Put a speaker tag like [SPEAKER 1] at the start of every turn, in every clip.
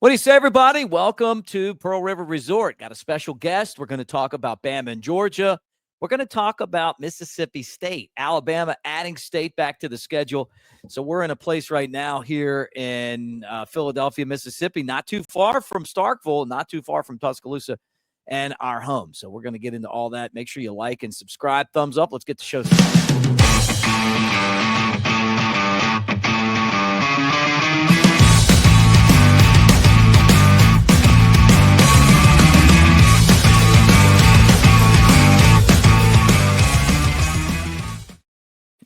[SPEAKER 1] What do you say, everybody? Welcome to Pearl River Resort. Got a special guest. We're going to talk about Bama and Georgia. We're going to talk about Mississippi State, Alabama adding state back to the schedule. So we're in a place right now here in Philadelphia, Mississippi, not too far from Starkville, not too far from Tuscaloosa and our home. So we're going to get into all that. Make sure you like and subscribe. Thumbs up. Let's get the show started.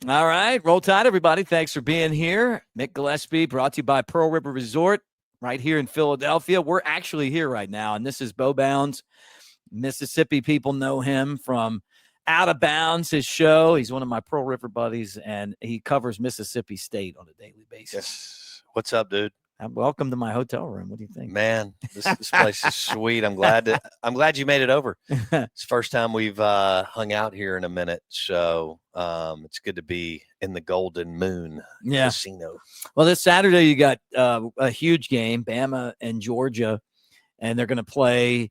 [SPEAKER 1] All right. Roll Tide, everybody. Thanks for being here. Mick Gillespie, brought to you by Pearl River Resort right here in Philadelphia. We're actually here right now, and this is Bo Bounds. Mississippi people know him from Out of Bounds, his show. He's one of my Pearl River buddies, and he covers Mississippi State on a daily basis.
[SPEAKER 2] Yes. What's up, dude?
[SPEAKER 1] Welcome to my hotel room. What do you think?
[SPEAKER 2] Man, this place is sweet. I'm glad you made it over. It's the first time we've hung out here in a minute, so it's good to be in the Golden Moon Casino.
[SPEAKER 1] Well, this Saturday you got a huge game, Bama and Georgia, and they're going to play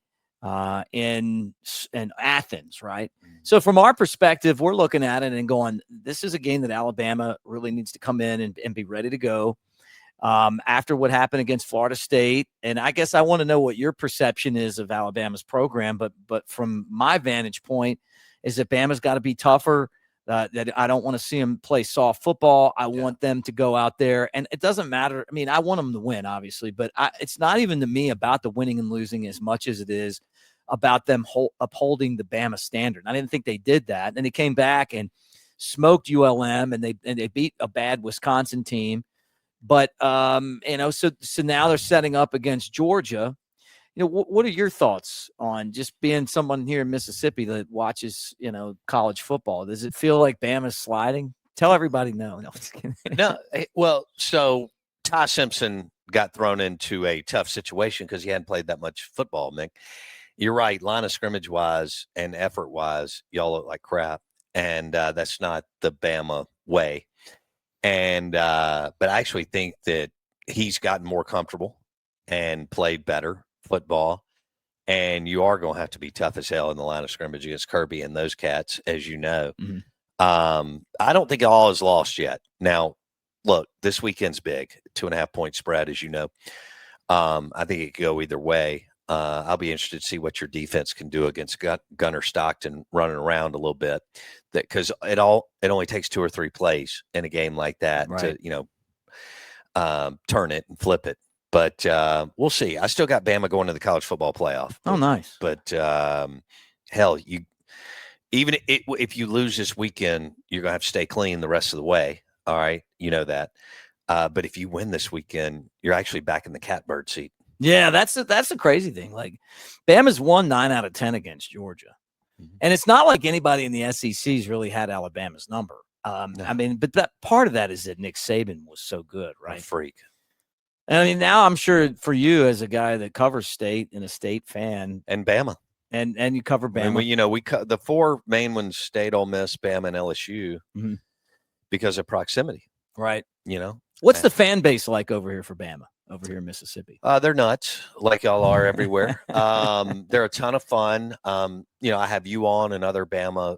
[SPEAKER 1] in Athens, right? Mm-hmm. So from our perspective, we're looking at it and going, this is a game that Alabama really needs to come in and be ready to go. After what happened against Florida State. And I guess I want to know what your perception is of Alabama's program, but from my vantage point is that Bama's got to be tougher, that I don't want to see them play soft football. I want them to go out there, and it doesn't matter. I mean, I want them to win, obviously, but it's not even to me about the winning and losing as much as it is about them upholding the Bama standard. I didn't think they did that. And they came back and smoked ULM, and they beat a bad Wisconsin team. But, so now they're setting up against Georgia. What are your thoughts on just being someone here in Mississippi that watches, college football? Does it feel like Bama's sliding? Tell everybody no. No, just kidding.
[SPEAKER 2] No. Well, so Ty Simpson got thrown into a tough situation because he hadn't played that much football, Mick. You're right. Line of scrimmage wise and effort wise, y'all look like crap. And that's not the Bama way. And but I actually think that he's gotten more comfortable and played better football. And you are going to have to be tough as hell in the line of scrimmage against Kirby and those cats, as you know. Mm-hmm. I don't think all is lost yet. Now, look, this weekend's big, 2.5-point spread, as you know. I think it could go either way. I'll be interested to see what your defense can do against Gunner Stockton running around a little bit, because it only takes 2 or 3 plays in a game like that to turn it and flip it. But we'll see. I still got Bama going to the college football playoff.
[SPEAKER 1] Oh, nice.
[SPEAKER 2] But hell, if you lose this weekend, you're gonna have to stay clean the rest of the way. All right, you know that. But if you win this weekend, you're actually back in the catbird seat.
[SPEAKER 1] Yeah, that's the crazy thing. Like, Bama's won 9 out of 10 against Georgia. Mm-hmm. And it's not like anybody in the SEC's really had Alabama's number. No. I mean, but that part of that is that Nick Saban was so good, right?
[SPEAKER 2] A freak.
[SPEAKER 1] And I mean, now I'm sure for you as a guy that covers state and a state fan.
[SPEAKER 2] And Bama.
[SPEAKER 1] And you cover Bama.
[SPEAKER 2] I mean, we the 4 main ones: State, Ole Miss, Bama, and LSU, mm-hmm. because of proximity.
[SPEAKER 1] Right.
[SPEAKER 2] What's
[SPEAKER 1] the fan base like over here for Bama? Over here in Mississippi?
[SPEAKER 2] They're nuts, like y'all are everywhere. They're a ton of fun. I have you on and other Bama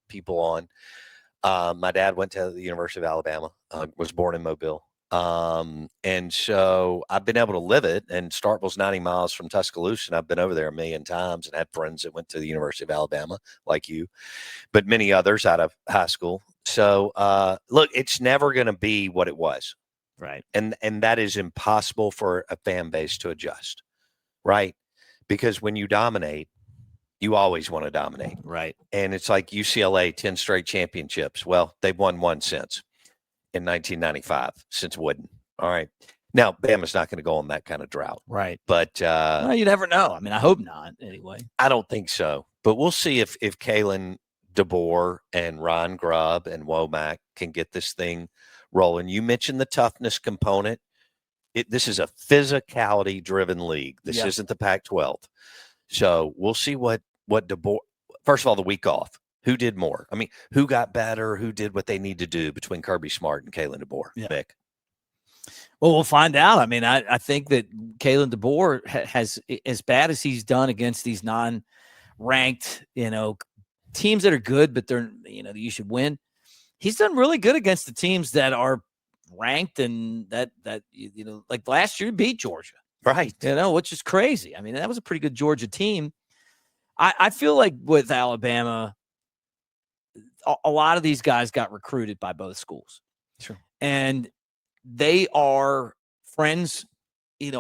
[SPEAKER 2] people on. My dad went to the University of Alabama, was born in Mobile. And so I've been able to live it, and Starkville's 90 miles from Tuscaloosa, and I've been over there a million times and had friends that went to the University of Alabama, like you, but many others out of high school. So, look, it's never going to be what it was.
[SPEAKER 1] Right.
[SPEAKER 2] And that is impossible for a fan base to adjust, right? Because when you dominate, you always want to dominate.
[SPEAKER 1] Right.
[SPEAKER 2] And it's like UCLA, 10 straight championships. Well, they've won 1 since in 1995, since Wooden. All right. Now, Bama's not going to go on that kind of drought.
[SPEAKER 1] Right.
[SPEAKER 2] But
[SPEAKER 1] well, you never know. I mean, I hope not anyway.
[SPEAKER 2] I don't think so. But we'll see if Kalen DeBoer and Ron Grubb and Womack can get this thing rolling. You mentioned the toughness component. This is a physicality-driven league. This isn't the Pac-12. So we'll see what DeBoer – first of all, the week off. Who did more? I mean, who got better? Who did what they need to do between Kirby Smart and Kalen DeBoer?
[SPEAKER 1] Yeah.
[SPEAKER 2] Mick?
[SPEAKER 1] Well, we'll find out. I mean, I think that Kalen DeBoer has, as bad as he's done against these non-ranked, teams that are good, but they're, you should win. He's done really good against the teams that are ranked and that like last year beat Georgia.
[SPEAKER 2] Right.
[SPEAKER 1] Which is crazy. I mean, that was a pretty good Georgia team. I feel like with Alabama, a lot of these guys got recruited by both schools.
[SPEAKER 2] Sure.
[SPEAKER 1] And they are friends,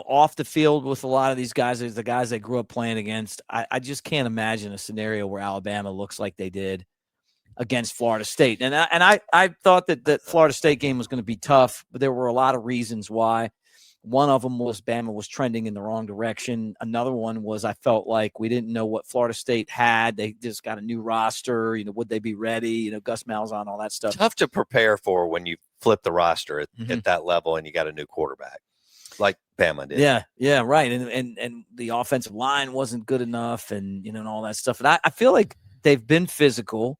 [SPEAKER 1] off the field with a lot of these guys. There's the guys they grew up playing against. I just can't imagine a scenario where Alabama looks like they did against Florida State. And I thought that Florida State game was going to be tough, but there were a lot of reasons why. One of them was Bama was trending in the wrong direction. Another one was I felt like we didn't know what Florida State had. They just got a new roster. Would they be ready? Gus Malzahn, all that stuff.
[SPEAKER 2] Tough to prepare for when you flip the roster at that level and you got a new quarterback like Bama did.
[SPEAKER 1] Yeah, right. And the offensive line wasn't good enough and, and all that stuff. And I feel like they've been physical.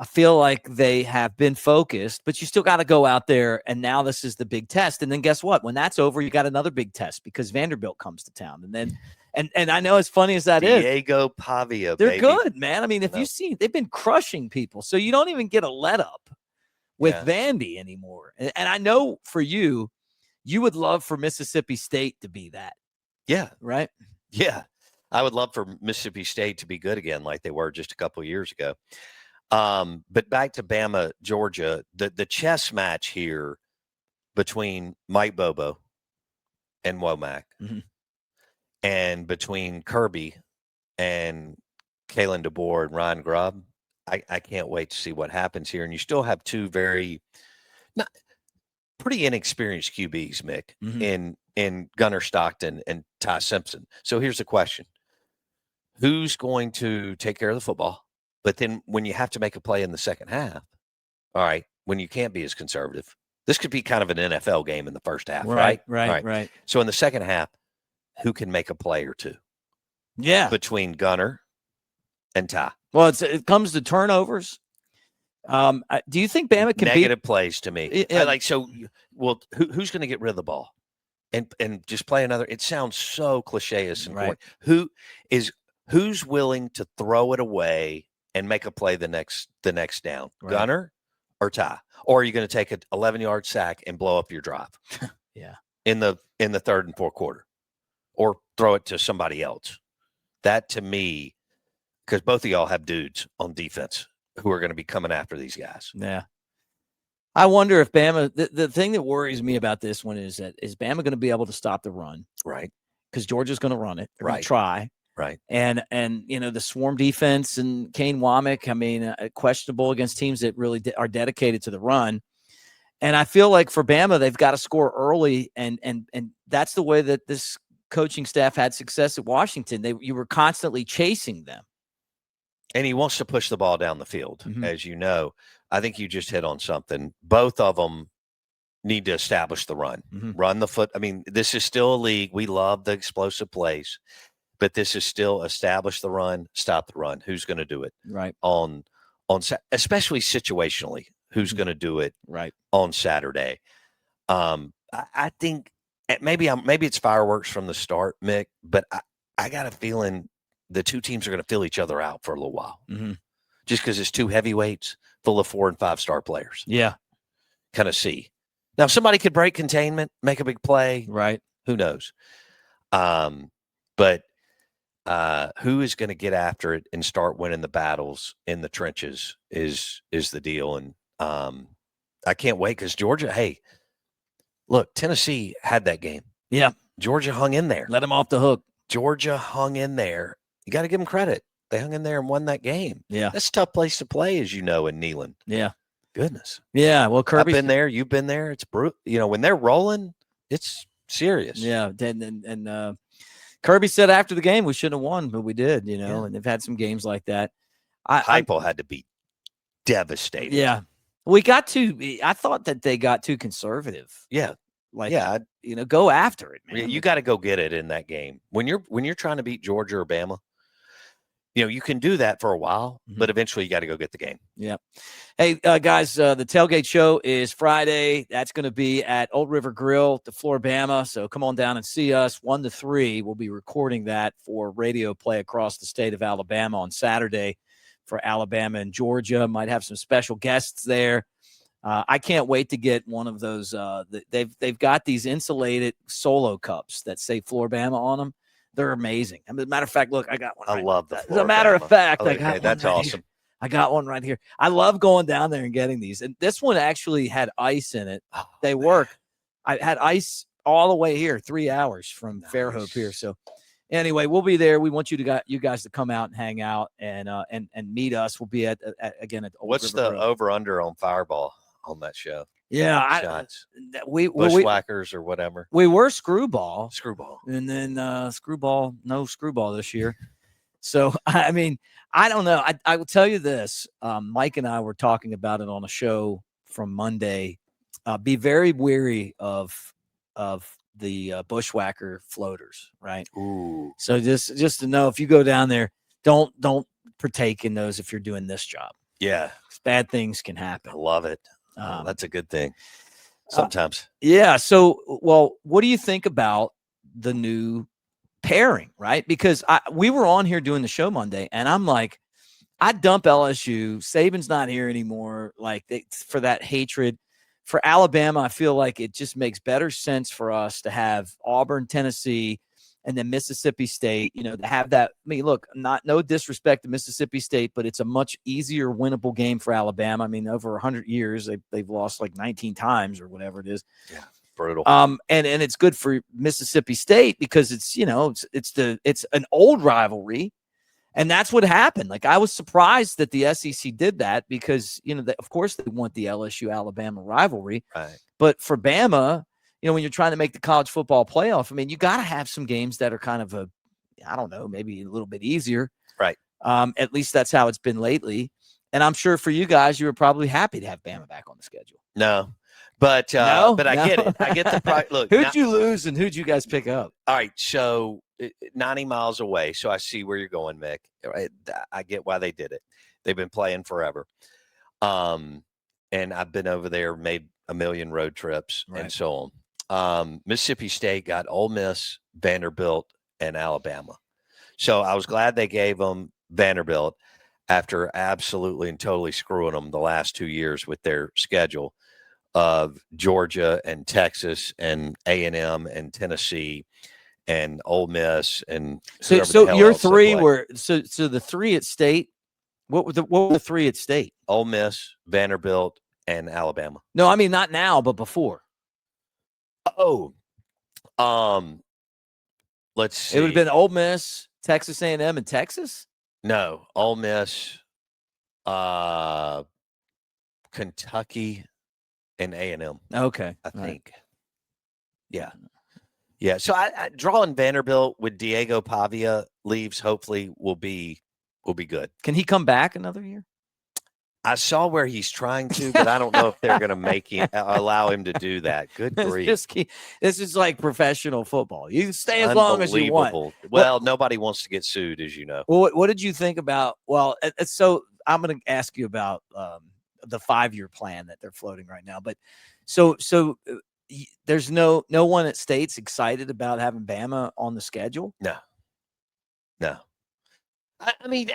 [SPEAKER 1] I feel like they have been focused, but you still got to go out there. And now this is the big test. And then guess what? When that's over, you got another big test because Vanderbilt comes to town. And then, and I know as funny as that is,
[SPEAKER 2] Diego Pavia,
[SPEAKER 1] they're
[SPEAKER 2] baby.
[SPEAKER 1] good, man. I mean, if you see, they've been crushing people. So you don't even get a let up with Vandy anymore. And I know for you would love for Mississippi State to be that.
[SPEAKER 2] Yeah.
[SPEAKER 1] Right.
[SPEAKER 2] Yeah. I would love for Mississippi State to be good again like they were just a couple of years ago. But back to Bama, Georgia, the chess match here between Mike Bobo and Womack and between Kirby and Kalen DeBoer and Ryan Grubb, I can't wait to see what happens here. And you still have two pretty inexperienced QBs, Mick, in Gunnar Stockton and Ty Simpson. So here's the question. Who's going to take care of the football? But then when you have to make a play in the second half, all right, when you can't be as conservative, this could be kind of an NFL game in the first half, right?
[SPEAKER 1] Right.
[SPEAKER 2] So in the second half, who can make a play or two?
[SPEAKER 1] Yeah.
[SPEAKER 2] Between Gunnar and Ty.
[SPEAKER 1] Well, it comes to turnovers. Do you think Bama can
[SPEAKER 2] negative plays to me? Who's going to get rid of the ball and just play another? It sounds so cliche-ish and corny. Who's willing to throw it away and make a play the next down? Right. Gunnar or Ty? Or are you going to take an 11-yard sack and blow up your drive?
[SPEAKER 1] Yeah.
[SPEAKER 2] In the third and fourth quarter, or throw it to somebody else. That to me, because both of y'all have dudes on defense who are going to be coming after these guys.
[SPEAKER 1] Yeah. I wonder if Bama, the thing that worries me about this one is Bama going to be able to stop the run?
[SPEAKER 2] Right.
[SPEAKER 1] Because Georgia's going to run it. They're
[SPEAKER 2] right.
[SPEAKER 1] going to try.
[SPEAKER 2] Right.
[SPEAKER 1] And the swarm defense and Kane Womack, I mean, questionable against teams that really are dedicated to the run. And I feel like for Bama, they've got to score early. And that's the way that this coaching staff had success at Washington. You were constantly chasing them.
[SPEAKER 2] And he wants to push the ball down the field, as you know. I think you just hit on something. Both of them need to establish the run, run the foot. I mean, this is still a league. We love the explosive plays, but this is still establish the run, stop the run. Who's going to do it?
[SPEAKER 1] Right.
[SPEAKER 2] On especially situationally, who's going to do it?
[SPEAKER 1] Right.
[SPEAKER 2] On Saturday. I think maybe it's fireworks from the start, Mick, but I got a feeling the two teams are going to fill each other out for a little while, just because it's two heavyweights full of 4- and 5-star players.
[SPEAKER 1] Yeah.
[SPEAKER 2] Kind of see. Now, if somebody could break containment, make a big play.
[SPEAKER 1] Right.
[SPEAKER 2] Who knows? But who is going to get after it and start winning the battles in the trenches is the deal. And I can't wait because Georgia, hey, look, Tennessee had that game.
[SPEAKER 1] Yeah.
[SPEAKER 2] Georgia hung in there.
[SPEAKER 1] Let them off the hook.
[SPEAKER 2] Georgia hung in there. You got to give them credit. They hung in there and won that game.
[SPEAKER 1] Yeah.
[SPEAKER 2] That's a tough place to play, as you know, in Neyland.
[SPEAKER 1] Yeah.
[SPEAKER 2] Goodness.
[SPEAKER 1] Yeah. Well, Kirby's
[SPEAKER 2] been there. You've been there. It's brutal. When they're rolling, it's serious.
[SPEAKER 1] Yeah. And Kirby said after the game we shouldn't have won, but we did, and they've had some games like that.
[SPEAKER 2] Heupel had to be devastated.
[SPEAKER 1] Yeah. I thought that they got too conservative.
[SPEAKER 2] Yeah.
[SPEAKER 1] Go after it, man.
[SPEAKER 2] You got to go get it in that game. When you're trying to beat Georgia or Bama, you can do that for a while, but eventually you got to go get the game.
[SPEAKER 1] Yeah. Hey, guys, the Tailgate Show is Friday. That's going to be at Old River Grill, the Bama. So come on down and see us 1 to 3. We'll be recording that for radio play across the state of Alabama on Saturday for Alabama and Georgia. Might have some special guests there. I can't wait to get one of those. They've got these insulated solo cups that say Bama on them. They're amazing. As a matter of fact, look, I got one.
[SPEAKER 2] I love the
[SPEAKER 1] As a matter of fact, I got one
[SPEAKER 2] that's
[SPEAKER 1] right
[SPEAKER 2] awesome.
[SPEAKER 1] Here. I got one right here. I love going down there and getting these. And this one actually had ice in it. They work. I had ice all the way here, 3 hours from Fairhope here. So anyway, we'll be there. We want you guys to come out and hang out and meet us. We'll be at again at Old
[SPEAKER 2] What's
[SPEAKER 1] River
[SPEAKER 2] the
[SPEAKER 1] Grill.
[SPEAKER 2] Over under on Fireball on that show?
[SPEAKER 1] Yeah,
[SPEAKER 2] shots.
[SPEAKER 1] Bushwhackers
[SPEAKER 2] or whatever.
[SPEAKER 1] We were Screwball,
[SPEAKER 2] and
[SPEAKER 1] then no Screwball this year. So I mean, I don't know. I will tell you this. Mike and I were talking about it on a show from Monday. Be very wary of the Bushwhacker floaters, right?
[SPEAKER 2] Ooh.
[SPEAKER 1] So just to know, if you go down there, don't partake in those if you're doing this job.
[SPEAKER 2] Yeah,
[SPEAKER 1] bad things can happen.
[SPEAKER 2] I love it. That's a good thing. Sometimes.
[SPEAKER 1] Yeah. So, well, what do you think about the new pairing, right? Because we were on here doing the show Monday, and I'm like, I dump LSU. Saban's not here anymore. Like for that hatred. For Alabama, I feel like it just makes better sense for us to have Auburn, Tennessee, and then Mississippi State, to have that. I mean, look, no disrespect to Mississippi State, but it's a much easier winnable game for Alabama. I mean, over 100 years, they've lost like 19 times or whatever it is.
[SPEAKER 2] Yeah, brutal.
[SPEAKER 1] And it's good for Mississippi State because it's an old rivalry, and that's what happened. Like, I was surprised that the SEC did that because of course they want the LSU Alabama rivalry,
[SPEAKER 2] right?
[SPEAKER 1] But for Bama, when you're trying to make the college football playoff, I mean, you got to have some games that are kind of maybe a little bit easier.
[SPEAKER 2] Right.
[SPEAKER 1] At least that's how it's been lately. And I'm sure for you guys, you were probably happy to have Bama back on the schedule.
[SPEAKER 2] No, but I get it. I get the look.
[SPEAKER 1] Who'd you lose and who'd you guys pick up?
[SPEAKER 2] All right. So 90 miles away. So I see where you're going, Mick. Right? I get why they did it. They've been playing forever. And I've been over there, made a million road trips and so on. Mississippi State got Ole Miss, Vanderbilt, and Alabama. So I was glad they gave them Vanderbilt after absolutely and totally screwing them the last 2 years with their schedule of Georgia and Texas and A&M and Tennessee and Ole Miss and
[SPEAKER 1] so your three were so the three at State. What were the three at State?
[SPEAKER 2] Ole Miss, Vanderbilt, and Alabama.
[SPEAKER 1] No, I mean not now, but before.
[SPEAKER 2] Oh, let's see.
[SPEAKER 1] It would have been Ole Miss, Texas A&M, and Texas.
[SPEAKER 2] No, Ole Miss, Kentucky, and A&M.
[SPEAKER 1] Okay,
[SPEAKER 2] I think. Yeah. So I drawing Vanderbilt with Diego Pavia leaves. Hopefully, will be good.
[SPEAKER 1] Can he come back another year?
[SPEAKER 2] I saw where he's trying to, but I don't know if they're going to make him allow him to do that. Good grief!
[SPEAKER 1] This is like professional football. You stay as long as you want.
[SPEAKER 2] Well, nobody wants to get sued, as you know.
[SPEAKER 1] Well, what did you think about? Well, so I'm going to ask you about the 5-year plan that they're floating right now. But so there's no one at State's excited about having Bama on the schedule.
[SPEAKER 2] No. I mean,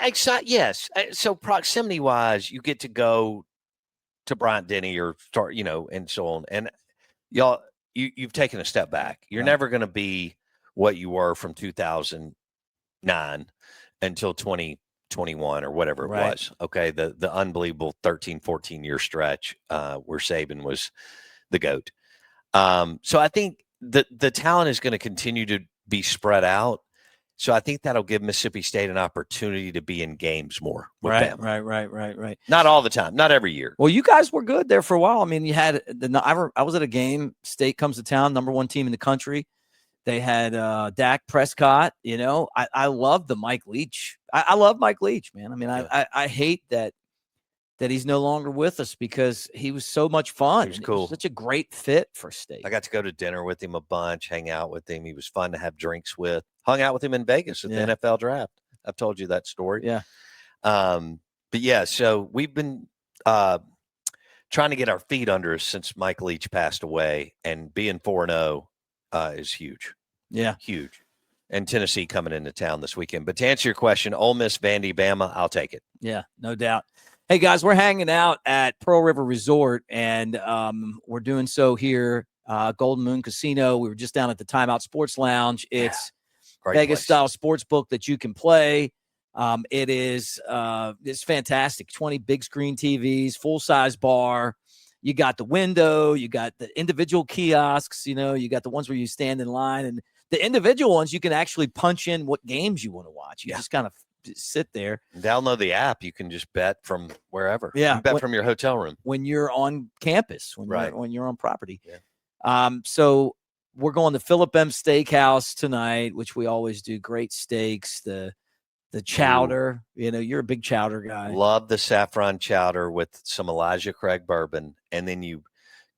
[SPEAKER 2] yes. So proximity-wise, you get to go to Bryant-Denny or start, and so on. And y'all, you've taken a step back. You're never going to be what you were from 2009 until 2021 or whatever it was. Okay, the unbelievable 13, 14-year stretch where Saban was the GOAT. So I think the talent is going to continue to be spread out. So I think that'll give Mississippi State an opportunity to be in games more.
[SPEAKER 1] Right.
[SPEAKER 2] Not all the time, not every year.
[SPEAKER 1] Well, you guys were good there for a while. I mean, you had I was at a game. State comes to town, number 1 team in the country. They had Dak Prescott. I love the Mike Leach. I love Mike Leach, man. I mean, I hate that he's no longer with us because he was so much fun.
[SPEAKER 2] He was cool.
[SPEAKER 1] He was such a great fit for State.
[SPEAKER 2] I got to go to dinner with him a bunch, hang out with him. He was fun to have drinks with. Hung out with him in Vegas at the NFL draft. I've told you that story.
[SPEAKER 1] Yeah.
[SPEAKER 2] But yeah, so we've been trying to get our feet under us since Mike Leach passed away, and being 4-0 is huge.
[SPEAKER 1] Yeah.
[SPEAKER 2] Huge. And Tennessee coming into town this weekend. But to answer your question, Ole Miss, Vandy, Bama, I'll take it.
[SPEAKER 1] Yeah, no doubt. Hey, guys, we're hanging out at Pearl River Resort, and we're doing so here, Golden Moon Casino. We were just down at the Timeout Sports Lounge. It's Vegas-style sports book that you can play. It's fantastic. 20 big screen TVs, full-size bar. You got the window. You got the individual kiosks. You got the ones where you stand in line. And the individual ones, you can actually punch in what games you want to watch. You just kind of sit there.
[SPEAKER 2] Download the app. You can just bet from wherever.
[SPEAKER 1] Yeah.
[SPEAKER 2] You bet from your hotel room.
[SPEAKER 1] When you're on campus, when you're on property.
[SPEAKER 2] Yeah.
[SPEAKER 1] So we're going to Philip M. Steakhouse tonight, which we always do. Great steaks, the chowder. You're a big chowder guy.
[SPEAKER 2] Love the saffron chowder with some Elijah Craig bourbon, and then you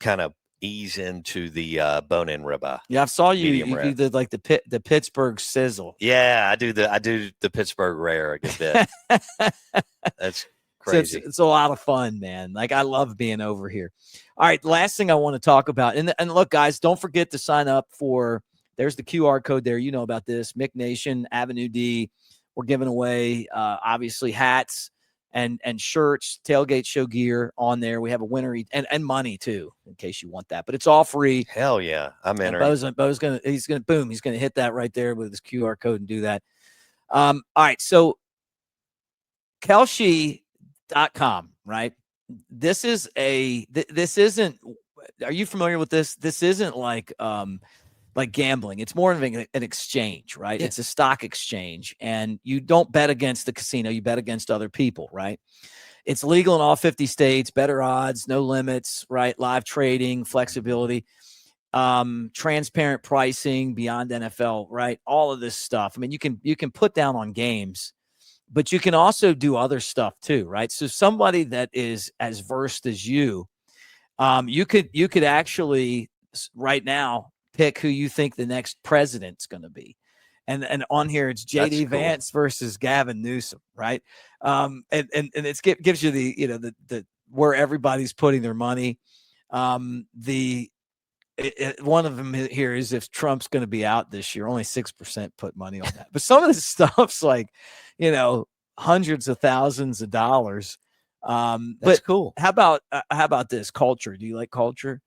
[SPEAKER 2] kind of ease into the bone-in ribeye.
[SPEAKER 1] Yeah, I saw you did like the Pittsburgh sizzle.
[SPEAKER 2] Yeah, I do the Pittsburgh rare a good bit. That's crazy.
[SPEAKER 1] So it's a lot of fun, man. Like, I love being over here. All right, last thing I want to talk about, and look, guys, don't forget to sign up for. There's the QR code there. You know about this. Mick Nation, AveD. We're giving away obviously hats and shirts, tailgate show gear on there. We have a winner and money too, in case you want that. But it's all free.
[SPEAKER 2] Hell yeah, I'm entering.
[SPEAKER 1] Bo's gonna hit that right there with his QR code and do that. All right, so Kelce.com, right? This isn't. Are you familiar with this? This isn't like gambling. It's more of an exchange, right?
[SPEAKER 2] Yeah.
[SPEAKER 1] It's a stock exchange, and you don't bet against the casino. You bet against other people, right? It's legal in all 50 states, better odds, no limits, right? Live trading, flexibility, transparent pricing beyond NFL, right? All of this stuff. I mean, you can put down on games, but you can also do other stuff too, right? So somebody that is as versed as you could actually right now pick who you think the next president's going to be. And on here, it's JD Vance versus Gavin Newsom, right? And it gives you the where everybody's putting their money. One of them here is if Trump's going to be out this year, only 6% put money on that. But some of this stuff's like, hundreds of thousands of dollars.
[SPEAKER 2] That's cool.
[SPEAKER 1] How about this culture? Do you like culture?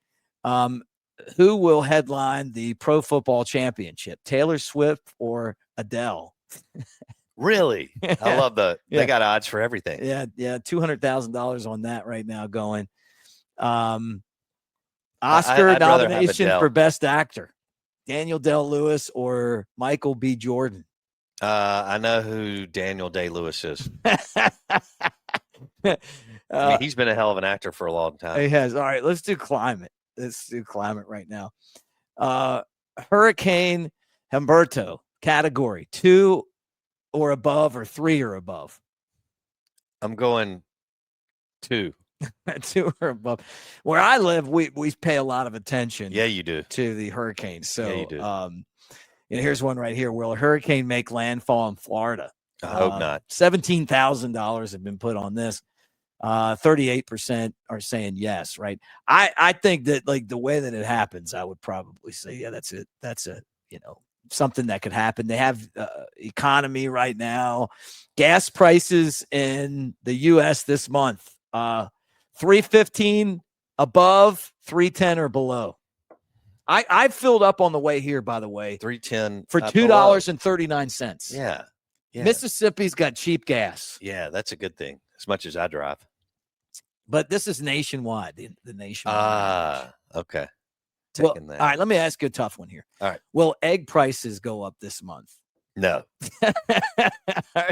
[SPEAKER 1] Who will headline the Pro Football Championship? Taylor Swift or Adele?
[SPEAKER 2] Really? I love they got odds for everything.
[SPEAKER 1] Yeah. $200,000 on that right now going. Oscar nomination for Best Actor. Daniel Day-Lewis or Michael B. Jordan?
[SPEAKER 2] I know who Daniel Day-Lewis is. He's been a hell of an actor for a long time.
[SPEAKER 1] He has. All right, let's do climate. Let's do climate right now. Hurricane Humberto, category 2 or above or 3 or above?
[SPEAKER 2] I'm going 2.
[SPEAKER 1] 2 or above. Where I live, we pay a lot of attention.
[SPEAKER 2] Yeah, you do.
[SPEAKER 1] To the hurricanes. So,
[SPEAKER 2] yeah, you do.
[SPEAKER 1] Here's one right here. Will a hurricane make landfall in Florida?
[SPEAKER 2] I hope not.
[SPEAKER 1] $17,000 have been put on this. 38% are saying yes, right? I think that, like, the way that it happens, I would probably say, yeah, that's it. That's something that could happen. They have economy right now. Gas prices in the U.S. this month, $3.15 above, $3.10 or below. I filled up on the way here, by the way.
[SPEAKER 2] $3.10
[SPEAKER 1] for $2.39.
[SPEAKER 2] Yeah.
[SPEAKER 1] Mississippi's got cheap gas.
[SPEAKER 2] Yeah, that's a good thing. As much as I drive.
[SPEAKER 1] But this is nationwide. The nationwide.
[SPEAKER 2] Okay.
[SPEAKER 1] Well, all right, let me ask you a tough one here.
[SPEAKER 2] All right.
[SPEAKER 1] Will egg prices go up this month?
[SPEAKER 2] No.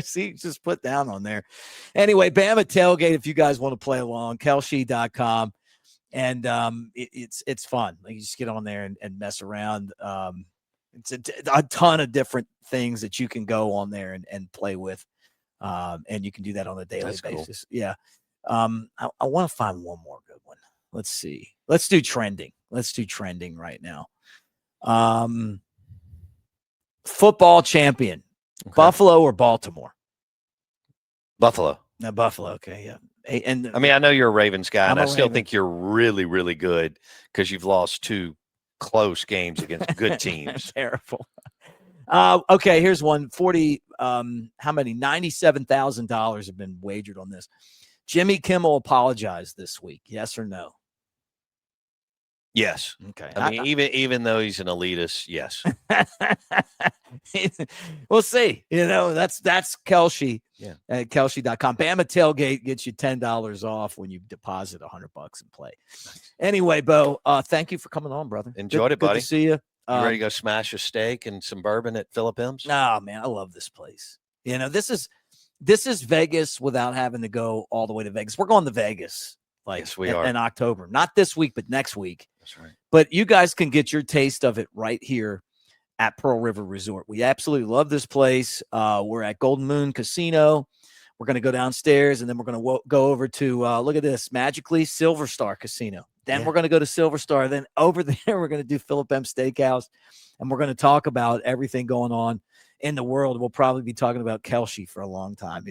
[SPEAKER 1] See, just put down on there. Anyway, Bama Tailgate, if you guys want to play along, Kelce.com. And it's fun. Like, you just get on there and mess around. It's a ton of different things that you can go on there and play with. And you can do that on a daily basis. Cool. Yeah. I want to find one more good one. Let's see. Let's do trending. Let's do trending right now. Football champion, okay. Buffalo or Baltimore?
[SPEAKER 2] Buffalo.
[SPEAKER 1] No, Buffalo. Okay, yeah. And
[SPEAKER 2] I mean, I know you're a Ravens guy, and
[SPEAKER 1] I'm
[SPEAKER 2] I
[SPEAKER 1] a
[SPEAKER 2] still
[SPEAKER 1] Raven.
[SPEAKER 2] think you're really, really good because you've lost 2 close games against good teams.
[SPEAKER 1] Terrible. Okay, here's one. 40. How many? $97,000 have been wagered on this. Jimmy Kimmel apologized this week. Yes or no?
[SPEAKER 2] Yes.
[SPEAKER 1] Okay.
[SPEAKER 2] I mean, even though he's an elitist, yes.
[SPEAKER 1] We'll see. That's Kelshi.
[SPEAKER 2] Yeah.
[SPEAKER 1] At Kelshi.com. Bama Tailgate gets you $10 off when you deposit $100 and play.
[SPEAKER 2] Nice.
[SPEAKER 1] Anyway, Bo, thank you for coming on, brother.
[SPEAKER 2] Enjoyed it, buddy.
[SPEAKER 1] Good to see you.
[SPEAKER 2] You ready to go smash a steak and some bourbon at Philip M's?
[SPEAKER 1] Oh, man, I love this place. This is Vegas without having to go all the way to Vegas. We're going to Vegas.
[SPEAKER 2] Yes, we are.
[SPEAKER 1] In October. Not this week, but next week.
[SPEAKER 2] That's right.
[SPEAKER 1] But you guys can get your taste of it right here at Pearl River Resort. We absolutely love this place. We're at Golden Moon Casino. We're going to go downstairs, and then we're going to go over to, look at this, magically, Silver Star Casino. Then we're going to go to Silver Star. Then over there, we're going to do Philip M. Steakhouse, and we're going to talk about everything going on in the world. We'll probably be talking about Kelshi for a long time.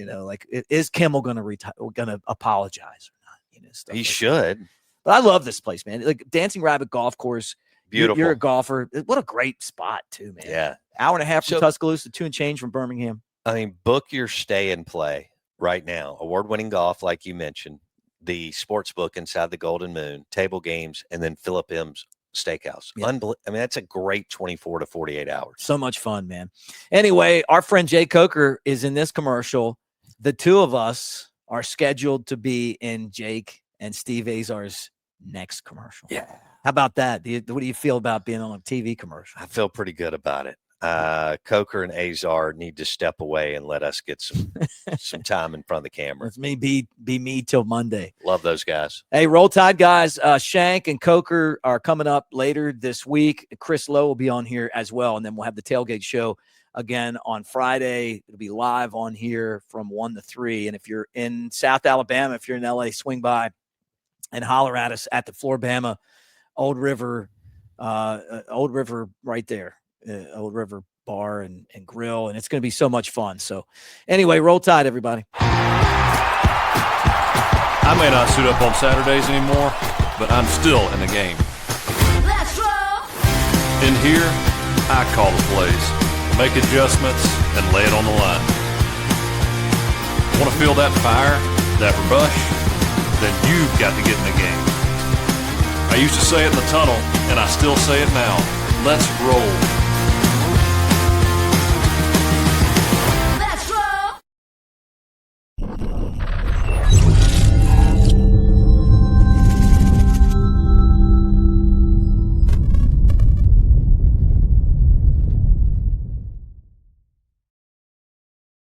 [SPEAKER 1] Is Kimmel going to apologize or not?
[SPEAKER 2] He should.
[SPEAKER 1] But I love this place, man. Like Dancing Rabbit Golf Course.
[SPEAKER 2] Beautiful.
[SPEAKER 1] You're a golfer. What a great spot, too, man.
[SPEAKER 2] Yeah.
[SPEAKER 1] Hour and a half from Tuscaloosa, 2 and change from Birmingham.
[SPEAKER 2] I mean, book your stay and play right now. Award-winning golf, like you mentioned, the sports book inside the Golden Moon, table games, and then Philip M's Steakhouse.
[SPEAKER 1] Yeah.
[SPEAKER 2] I mean, that's a great 24 to 48 hours.
[SPEAKER 1] So much fun, man. Anyway, our friend Jay Coker is in this commercial. The two of us are scheduled to be in Jake and Steve Azar's next commercial.
[SPEAKER 2] Yeah.
[SPEAKER 1] How about that? What do you feel about being on a TV commercial?
[SPEAKER 2] I feel pretty good about it. Coker and Azar need to step away and let us get some time in front of the camera.
[SPEAKER 1] Let me be me till Monday.
[SPEAKER 2] Love those guys.
[SPEAKER 1] Hey, Roll Tide guys. Shank and Coker are coming up later this week. Chris Lowe will be on here as well, and then we'll have the Tailgate Show again on Friday. It'll be live on here from 1 to 3. And if you're in South Alabama, if you're in LA, swing by and holler at us at the Floribama Old River right there. Old River Bar and Grill, and it's going to be so much fun. So anyway, Roll Tide, everybody.
[SPEAKER 3] I may not suit up on Saturdays anymore, but I'm still in the game.
[SPEAKER 4] Let's roll.
[SPEAKER 3] In here, I call the plays, make adjustments, and lay it on the line. Want to feel that fire, that rush? Then you've got to get in the game. I used to say it in the tunnel, and I still say it now. Let's roll.